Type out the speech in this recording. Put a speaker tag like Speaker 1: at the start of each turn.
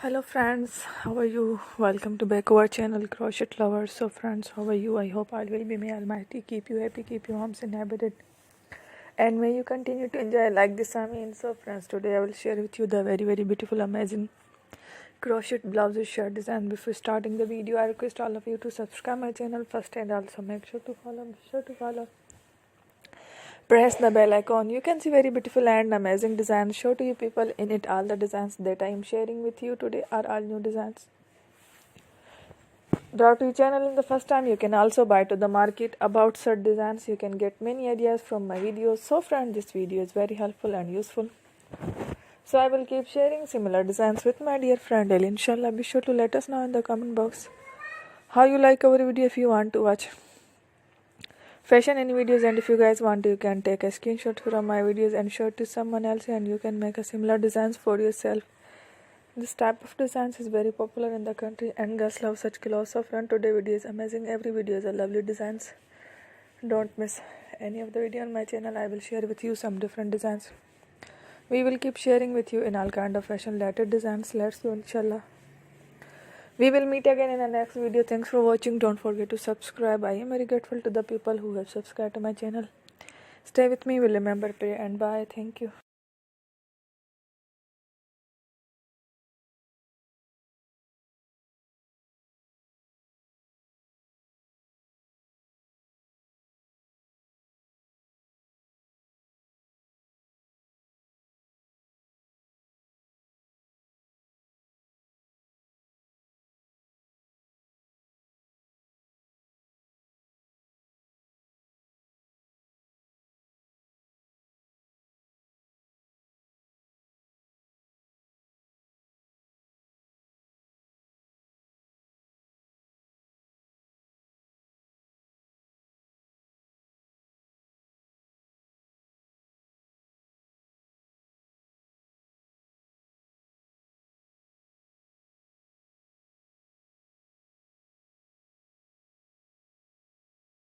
Speaker 1: Hello friends, how are you? Welcome to back our channel Crochet Lovers. So friends, how are you? I hope all will be may Almighty keep you happy, keep your homes inhabited, and may you continue to enjoy like this. So friends, today I will share with you the very beautiful, amazing crochet blouses shirt design. Before starting the video, I request all of you to subscribe my channel first and also make sure to follow. Press the bell icon. You can see very beautiful and amazing designs. Show to you people in it. All the designs that I am sharing with you today are all new designs. Draw to your channel in the first time. You can also buy to the market about shirt designs. You can get many ideas from my videos. So friend, this video is very helpful and useful. So I will keep sharing similar designs with my dear friend El. Inshallah, be sure to let us know in the comment box how you like our video. If you want to watch fashion any videos, and if you guys want to, you can take a screenshot from my videos and show it to someone else, and you can make a similar designs for yourself. This type of designs is very popular in the country and girls love such clothes. So friend, today video is amazing. Every video is a lovely designs. Don't miss any of the video on my channel. I will share with you some different designs. We will keep sharing with you in all kind of fashion related designs. Let's go, inshallah. We will meet again in the next video. Thanks for watching. Don't forget to subscribe. I am very grateful to the people who have subscribed to my channel. Stay with me. Will remember, pray, and bye. Thank you.